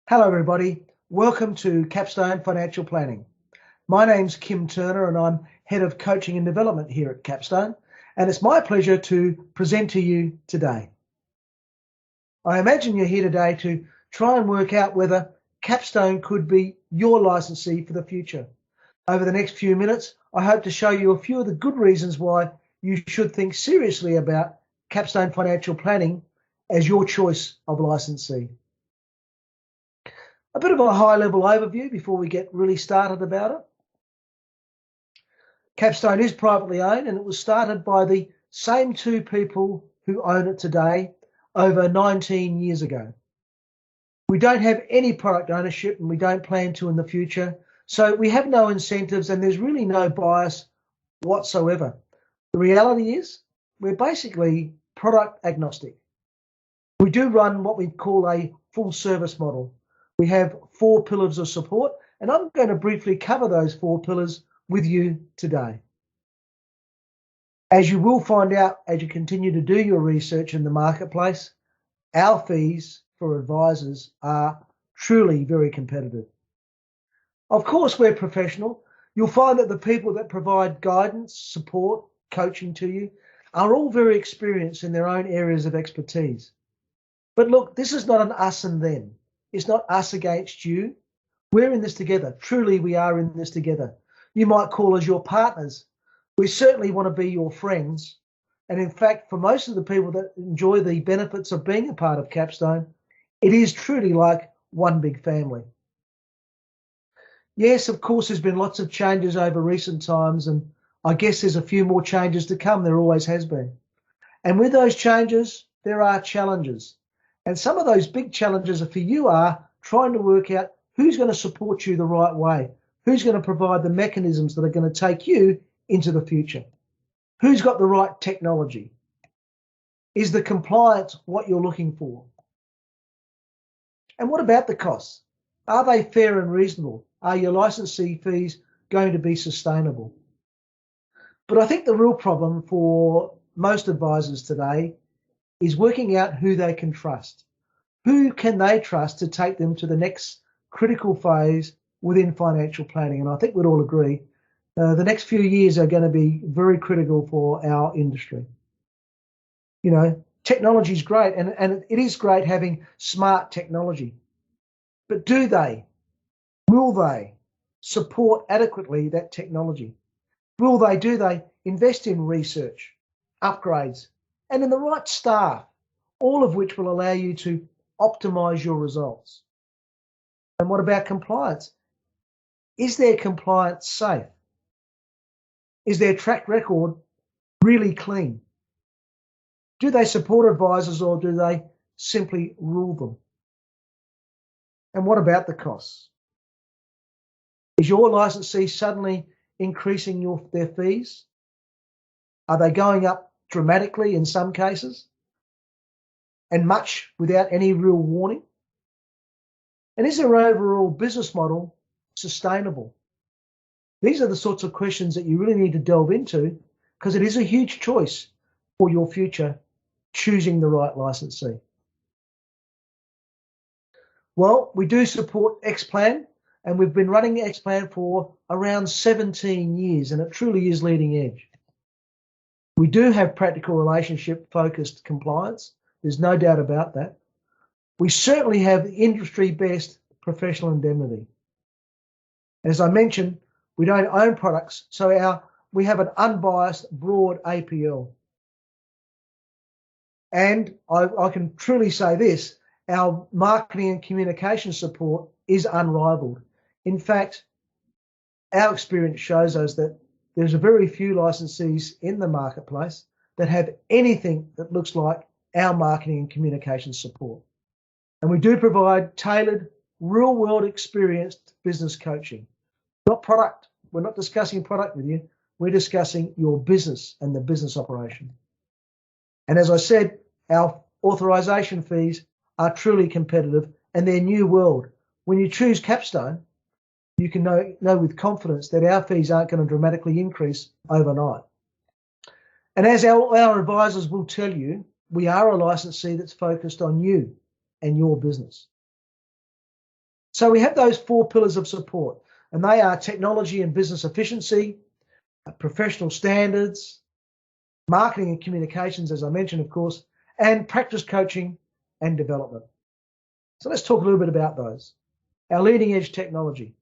Hello everybody, welcome to Capstone Financial Planning. My name's Kim Turner and I'm Head of Coaching and Development here at Capstone, and it's my pleasure to present to you today. I imagine you're here today to try and work out whether Capstone could be your licensee for the future. Over the next few minutes, I hope to show you a few of the good reasons why you should think seriously about Capstone Financial Planning as your choice of licensee. A bit of a high-level overview before we get really started about it. Capstone is privately owned and it was started by the same two people who own it today over 19 years ago. We don't have any product ownership and we don't plan to in the future, so we have no incentives and there's really no bias whatsoever. The reality is we're basically product agnostic. We do run what we call a full service model. We have 4 pillars of support, and I'm going to briefly cover those 4 pillars with you today. As you will find out as you continue to do your research in the marketplace, our fees for advisors are truly very competitive. Of course, we're professional. You'll find that the people that provide guidance, support, coaching to you are all very experienced in their own areas of expertise. But look, this is not an us and them. It's not us against you. We're in this together. Truly, we are in this together. You might call us your partners. We certainly want to be your friends. And in fact, for most of the people that enjoy the benefits of being a part of Capstone, it is truly like one big family. Yes, of course, there's been lots of changes over recent times, and I guess there's a few more changes to come. There always has been. And with those changes, there are challenges. And some of those big challenges for you are trying to work out who's going to support you the right way, who's going to provide the mechanisms that are going to take you into the future, who's got the right technology, is the compliance what you're looking for, and what about the costs? Are they fair and reasonable? Are your licensee fees going to be sustainable? But I think the real problem for most advisors today is working out who they can trust. Who can they trust to take them to the next critical phase within financial planning? And I think we'd all agree the next few years are going to be very critical for our industry. You know, technology is great and it is great having smart technology. But will they support adequately that technology? Do they invest in research, upgrades, and in the right staff, all of which will allow you to optimize your results? And what about compliance? Is their compliance safe? Is their track record really clean? Do they support advisors or do they simply rule them? And what about the costs? Is your licensee suddenly increasing their fees? Are they going up dramatically in some cases? And much without any real warning? And is their overall business model sustainable? These are the sorts of questions that you really need to delve into because it is a huge choice for your future, choosing the right licensee. Well, we do support Xplan, and we've been running Xplan for around 17 years, and it truly is leading edge. We do have practical relationship-focused compliance. There's no doubt about that. We certainly have the industry-best professional indemnity. As I mentioned, we don't own products, so we have an unbiased, broad APL. And I can truly say this, our marketing and communication support is unrivaled. In fact, our experience shows us that there's a very few licensees in the marketplace that have anything that looks like our marketing and communication support. And we do provide tailored, real-world experienced business coaching, not product. We're not discussing product with you. We're discussing your business and the business operation. And as I said, our authorization fees are truly competitive and they're new world. When you choose Capstone, you can know with confidence that our fees aren't going to dramatically increase overnight. And as our advisors will tell you, we are a licensee that's focused on you and your business. So we have those 4 pillars of support, and they are technology and business efficiency, professional standards, marketing and communications, as I mentioned, of course, and practice coaching and development. So let's talk a little bit about those. Our leading edge technology.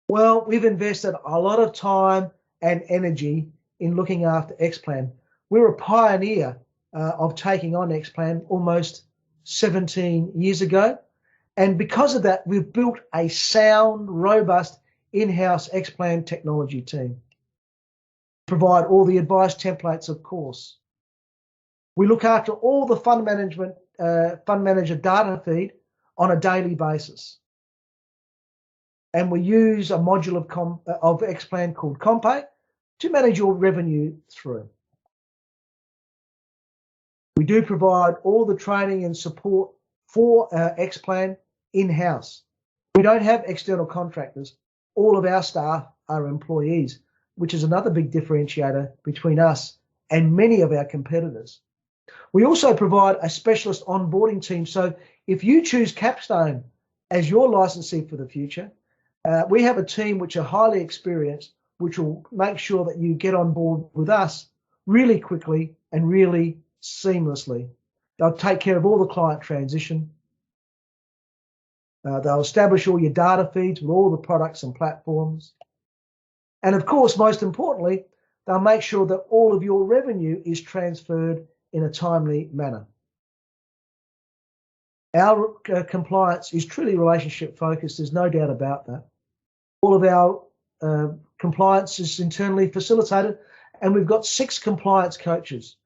Well, we've invested a lot of time and energy in looking after Xplan. We're a pioneer of taking on Xplan almost 17 years ago. And because of that, we've built a sound, robust in-house Xplan technology team. Provide all the advice templates, of course. We look after all the fund manager data feed on a daily basis. And we use a module of Xplan called Compay to manage your revenue through. We do provide all the training and support for our Xplan in-house. We don't have external contractors. All of our staff are employees, which is another big differentiator between us and many of our competitors. We also provide a specialist onboarding team. So if you choose Capstone as your licensee for the future, we have a team which are highly experienced, which will make sure that you get on board with us really quickly and really seamlessly. They'll take care of all the client transition. They'll establish all your data feeds with all the products and platforms. And of course, most importantly, they'll make sure that all of your revenue is transferred in a timely manner. Our compliance is truly relationship focused. There's no doubt about that. All of our compliance is internally facilitated, and we've got 6 compliance coaches.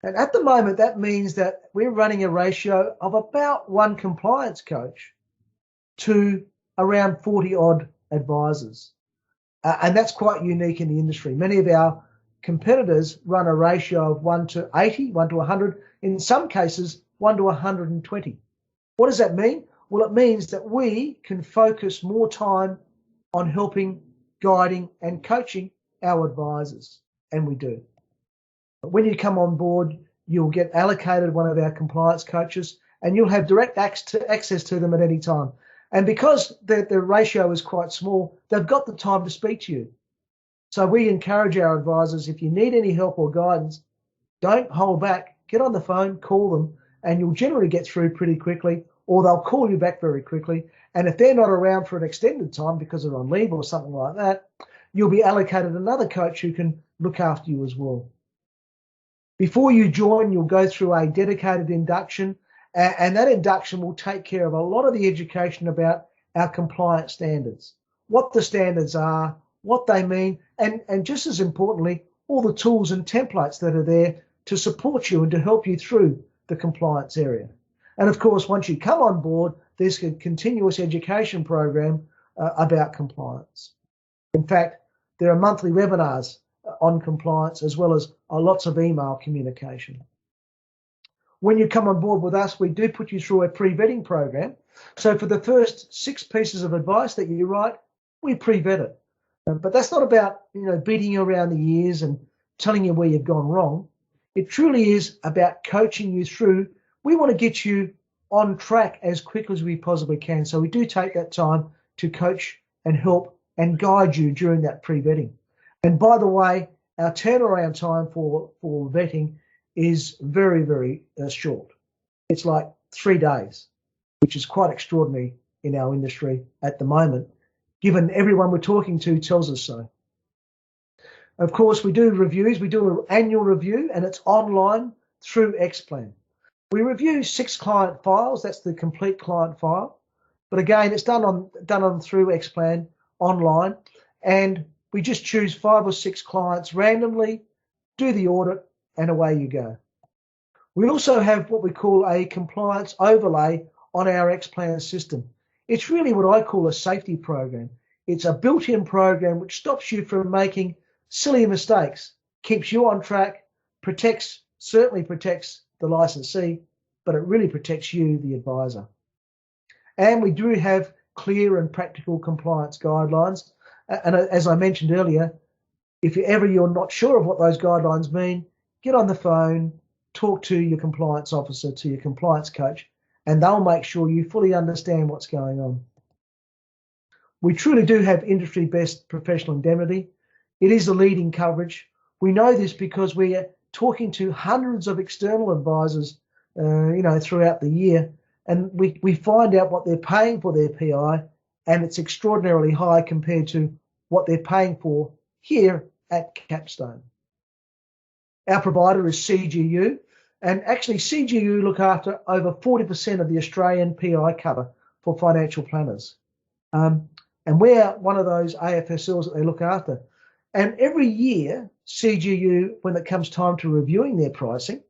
And at the moment, that means that we're running a ratio of about 1 compliance coach to around 40 odd advisors. And that's quite unique in the industry. Many of our competitors run a ratio of 1 to 80, 1 to 100, in some cases 1 to 120. What does that mean? Well, it means that we can focus more time on helping, guiding and coaching our advisors, and we do. But when you come on board, you'll get allocated one of our compliance coaches and you'll have direct access to them at any time. And because the ratio is quite small, they've got the time to speak to you. So we encourage our advisors, if you need any help or guidance, don't hold back. Get on the phone, call them, and you'll generally get through pretty quickly, or they'll call you back very quickly. And if they're not around for an extended time because they're on leave or something like that, you'll be allocated another coach who can look after you as well. Before you join, you'll go through a dedicated induction, and that induction will take care of a lot of the education about our compliance standards, what the standards are, what they mean, and just as importantly, all the tools and templates that are there to support you and to help you through the compliance area. And of course, once you come on board, there's a continuous education program about compliance. In fact, there are monthly webinars on compliance as well as lots of email communication. When you come on board with us, we do put you through a pre-vetting program. So for the first 6 pieces of advice that you write, we pre-vet it. But that's not about, beating you around the ears and telling you where you've gone wrong. It truly is about coaching you through. We want to get you on track as quick as we possibly can. So we do take that time to coach and help and guide you during that pre-vetting. And by the way, our turnaround time for vetting is very, very short. It's like 3 days, which is quite extraordinary in our industry at the moment, given everyone we're talking to tells us so. Of course, we do reviews. We do an annual review, and it's online through Xplan. We review 6 client files. That's the complete client file. But again, it's done on through Xplan online, and we just choose 5 or 6 clients randomly, do the audit, and away you go. We also have what we call a compliance overlay on our Xplan system. It's really what I call a safety program. It's a built-in program which stops you from making silly mistakes, keeps you on track, certainly protects the licensee, but it really protects you, the advisor. And we do have clear and practical compliance guidelines. And as I mentioned earlier, if you're not sure of what those guidelines mean, get on the phone, talk to your compliance officer, to your compliance coach, and they'll make sure you fully understand what's going on. We truly do have industry best professional indemnity. It is the leading coverage. We know this because we are talking to hundreds of external advisors, throughout the year, and we find out what they're paying for their PI, and it's extraordinarily high compared to what they're paying for here at Capstone. Our provider is CGU, and actually CGU look after over 40% of the Australian PI cover for financial planners. And we're one of those AFSLs that they look after. And every year, CGU, when it comes time to reviewing their pricing,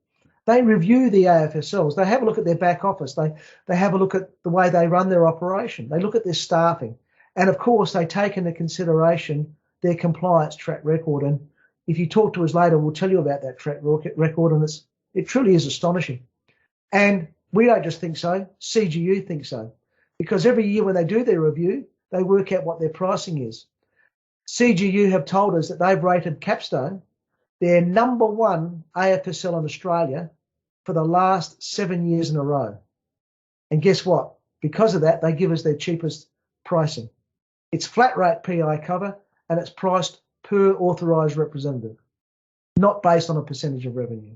they review the AFSLs. They have a look at their back office. They have a look at the way they run their operation. They look at their staffing. And of course, they take into consideration their compliance track record. And if you talk to us later, we'll tell you about that track record. And it truly is astonishing. And we don't just think so. CGU thinks so. Because every year when they do their review, they work out what their pricing is. CGU have told us that they've rated Capstone their number one AFSL in Australia for the last 7 years in a row. And guess what? Because of that, they give us their cheapest pricing. It's flat rate PI cover, and it's priced per authorised representative, not based on a percentage of revenue.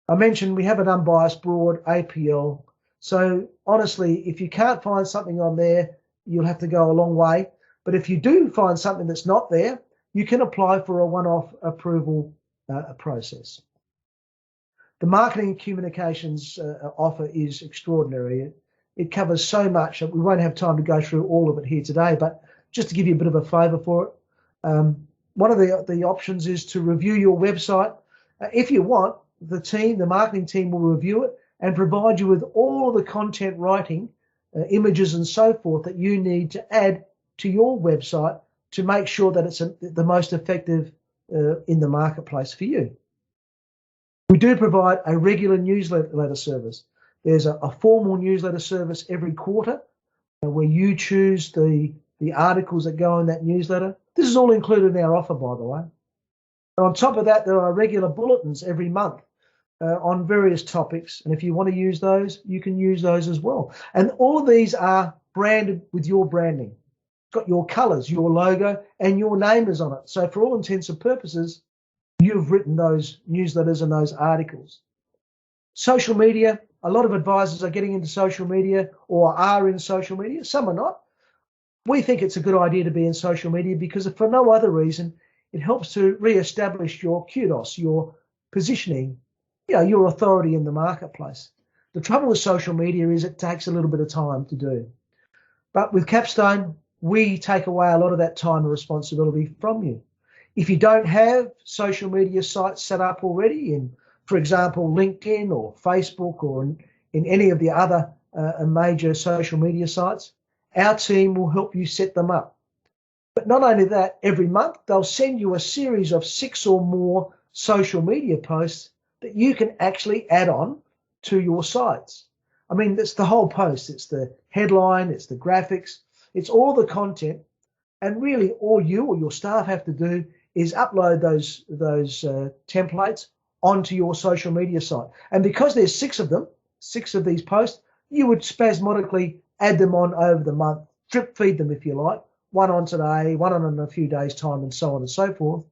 I mentioned we have an unbiased broad APL. So honestly, if you can't find something on there, you'll have to go a long way. But if you do find something that's not there, you can apply for a one-off approval process. The marketing and communications offer is extraordinary. It covers so much that we won't have time to go through all of it here today, but just to give you a bit of a flavour for it, one of the options is to review your website. If you want, the marketing team will review it and provide you with all of the content writing, images and so forth that you need to add to your website to make sure that it's the most effective in the marketplace for you. We do provide a regular newsletter service. There's a formal newsletter service every quarter where you choose the articles that go in that newsletter. This is all included in our offer, by the way. And on top of that, there are regular bulletins every month on various topics. And if you want to use those, you can use those as well. And all of these are branded with your branding. It's got your colours, your logo, and your name is on it. So for all intents and purposes, you've written those newsletters and those articles. Social media, a lot of advisors are getting into social media or are in social media. Some are not. We think it's a good idea to be in social media because if for no other reason, it helps to re-establish your kudos, your positioning, your authority in the marketplace. The trouble with social media is it takes a little bit of time to do. But with Capstone, we take away a lot of that time and responsibility from you. If you don't have social media sites set up already in, for example, LinkedIn or Facebook or in any of the other major social media sites, our team will help you set them up. But not only that, every month they'll send you a series of 6 or more social media posts that you can actually add on to your sites. I mean, that's the whole post. It's the headline, it's the graphics, it's all the content. And really all you or your staff have to do is upload those templates onto your social media site. And because there's 6 of them, 6 of these posts, you would spasmodically add them on over the month, drip feed them if you like, one on today, one on in a few days' time, and so on and so forth.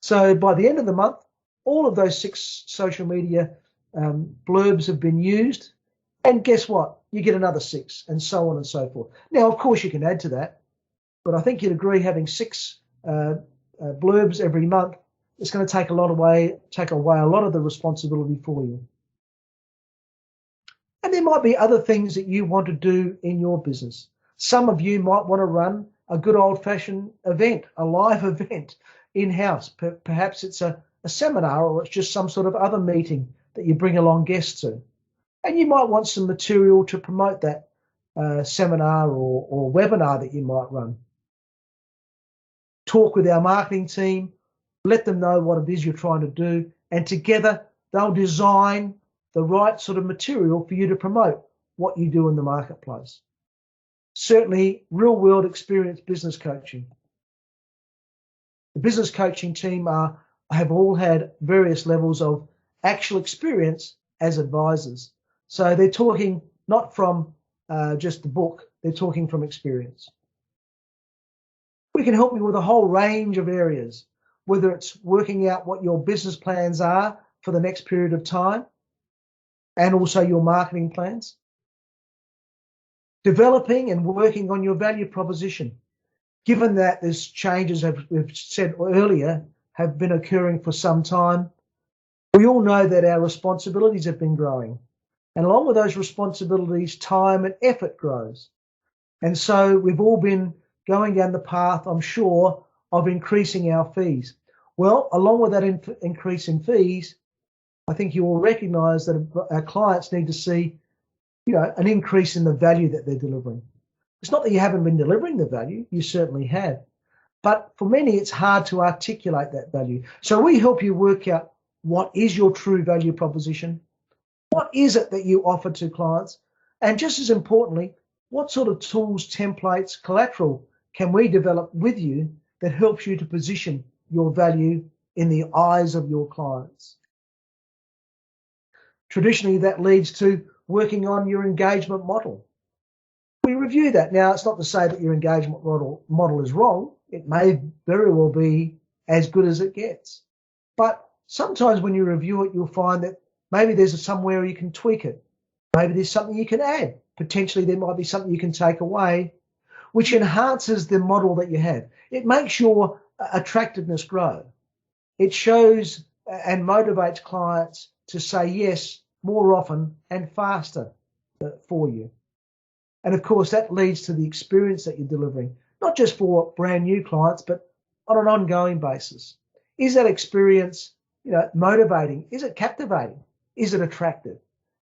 So by the end of the month, all of those 6 social media blurbs have been used. And guess what? You get another 6 and so on and so forth. Now, of course, you can add to that, but I think you'd agree having 6 blurbs every month, it's going to take away a lot of the responsibility for you. And there might be other things that you want to do in your business. Some of you might want to run a good old-fashioned event, a live event in-house. Perhaps it's a seminar or it's just some sort of other meeting that you bring along guests to. And you might want some material to promote that seminar or webinar that you might run. Talk with our marketing team, let them know what it is you're trying to do, and together they'll design the right sort of material for you to promote what you do in the marketplace. Certainly, real-world experience business coaching. The business coaching team have all had various levels of actual experience as advisors. So they're talking not from just the book. They're talking from experience. We can help you with a whole range of areas, whether it's working out what your business plans are for the next period of time and also your marketing plans, developing and working on your value proposition. Given that there's changes, as we've said earlier, have been occurring for some time, we all know that our responsibilities have been growing. And along with those responsibilities, time and effort grows. And so we've all been going down the path, I'm sure, of increasing our fees. Well, along with that increase in fees, I think you all recognise that our clients need to see, an increase in the value that they're delivering. It's not that you haven't been delivering the value, you certainly have. But for many, it's hard to articulate that value. So we help you work out what is your true value proposition, what is it that you offer to clients, and just as importantly, what sort of tools, templates, collateral can we develop with you that helps you to position your value in the eyes of your clients. Traditionally, that leads to working on your engagement model. We review that. Now, it's not to say that your engagement model is wrong. It may very well be as good as it gets. But sometimes when you review it, you'll find that maybe there's somewhere you can tweak it. Maybe there's something you can add. Potentially there might be something you can take away, which enhances the model that you have. It makes your attractiveness grow. It shows and motivates clients to say yes more often and faster for you. And of course, that leads to the experience that you're delivering, not just for brand new clients, but on an ongoing basis. Is that experience, motivating? Is it captivating? Is it attractive?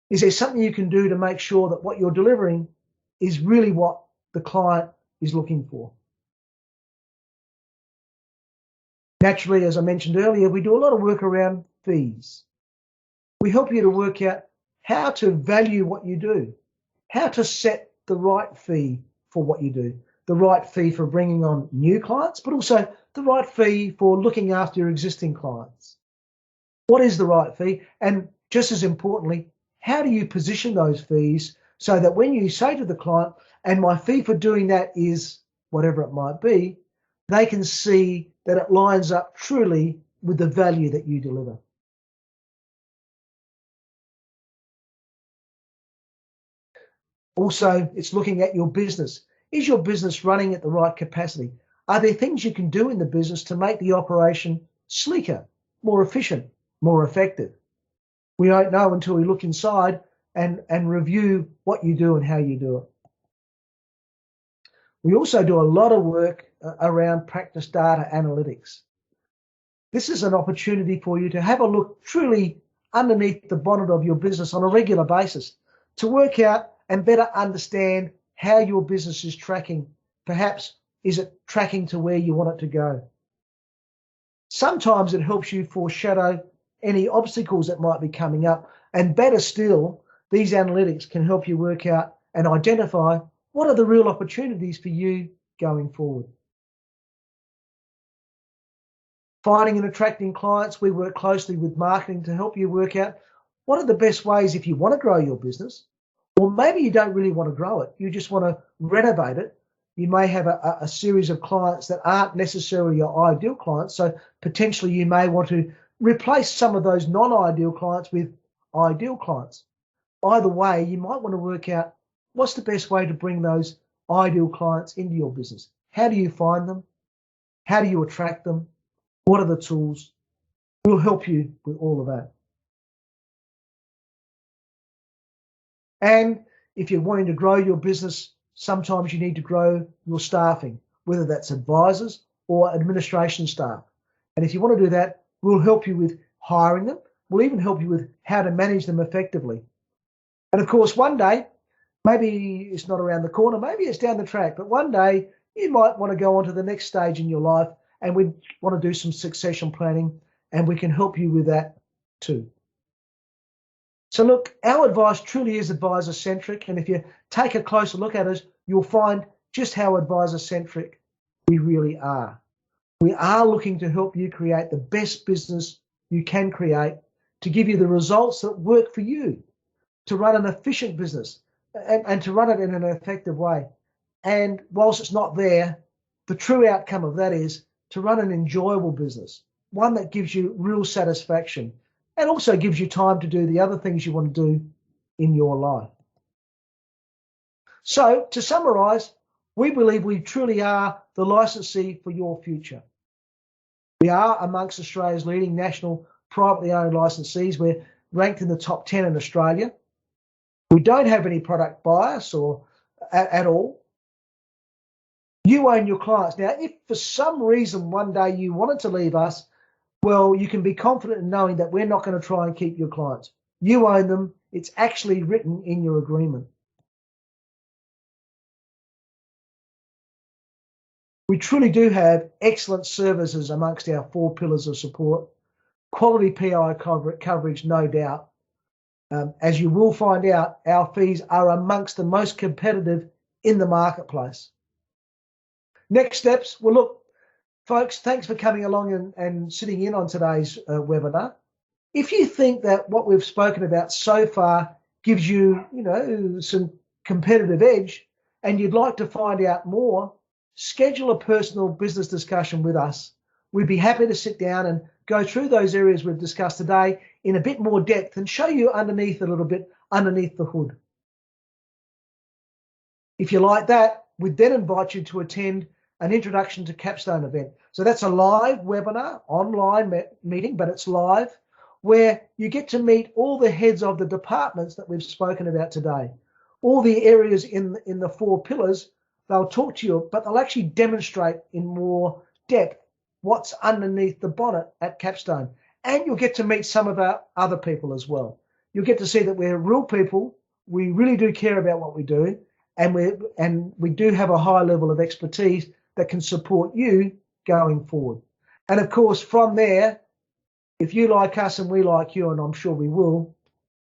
Is there something you can do to make sure that what you're delivering is really what the client is looking for? Naturally, as I mentioned earlier, we do a lot of work around fees. We help you to work out how to value what you do, how to set the right fee for what you do, the right fee for bringing on new clients, but also the right fee for looking after your existing clients. What is the right fee? And just as importantly, how do you position those fees so that when you say to the client, and my fee for doing that is whatever it might be, they can see that it lines up truly with the value that you deliver. Also, it's looking at your business. Is your business running at the right capacity? Are there things you can do in the business to make the operation sleeker, more efficient, more effective? We don't know until we look inside and review what you do and how you do it. We also do a lot of work around practice data analytics. This is an opportunity for you to have a look truly underneath the bonnet of your business on a regular basis to work out and better understand how your business is tracking. Perhaps, is it tracking to where you want it to go? Sometimes it helps you foreshadow any obstacles that might be coming up. And better still, these analytics can help you work out and identify what are the real opportunities for you going forward. Finding and attracting clients, we work closely with marketing to help you work out what are the best ways if you want to grow your business, or maybe you don't really want to grow it, you just want to renovate it. You may have a series of clients that aren't necessarily your ideal clients, so potentially you may want to replace some of those non-ideal clients with ideal clients. Either way, you might want to work out what's the best way to bring those ideal clients into your business. How do you find them? How do you attract them? What are the tools? We'll help you with all of that. And if you're wanting to grow your business, sometimes you need to grow your staffing, whether that's advisors or administration staff. And if you want to do that, we'll help you with hiring them. We'll even help you with how to manage them effectively. And of course, one day, maybe it's not around the corner, maybe it's down the track, but one day you might want to go on to the next stage in your life, and we want to do some succession planning, and we can help you with that too. So look, our advice truly is advisor-centric, and if you take a closer look at us, you'll find just how advisor-centric we really are. We are looking to help you create the best business you can create, to give you the results that work for you, to run an efficient business, and to run it in an effective way. And whilst it's not there, the true outcome of that is to run an enjoyable business, one that gives you real satisfaction and also gives you time to do the other things you want to do in your life. So to summarise, we believe we truly are the licensee for your future. We are amongst Australia's leading national privately owned licensees. We're ranked in the top 10 in Australia. We don't have any product bias or at all. You own your clients. Now, if for some reason one day you wanted to leave us, well, you can be confident in knowing that we're not going to try and keep your clients. You own them. It's actually written in your agreement. We truly do have excellent services amongst our 4 pillars of support. Quality PI coverage, no doubt. As you will find out, our fees are amongst the most competitive in the marketplace. Next steps, well, look, folks, thanks for coming along and sitting in on today's webinar. If you think that what we've spoken about so far gives you, some competitive edge and you'd like to find out more, schedule a personal business discussion with us. We'd be happy to sit down and go through those areas we've discussed today in a bit more depth and show you underneath a little bit, underneath the hood. If you like that, we'd then invite you to attend an Introduction to Capstone event. So that's a live webinar, online meeting, but it's live, where you get to meet all the heads of the departments that we've spoken about today. All the areas in the 4 pillars, they'll talk to you, but they'll actually demonstrate in more depth what's underneath the bonnet at Capstone. And you'll get to meet some of our other people as well. You'll get to see that we're real people. We really do care about what we do. And we do have a high level of expertise that can support you going forward. And of course, from there, if you like us and we like you, and I'm sure we will,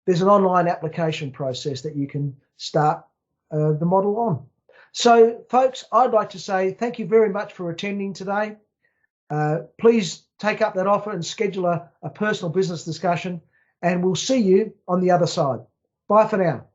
there's an online application process that you can start the model on. So, folks, I'd like to say thank you very much for attending today. Please take up that offer and schedule a personal business discussion, and we'll see you on the other side. Bye for now.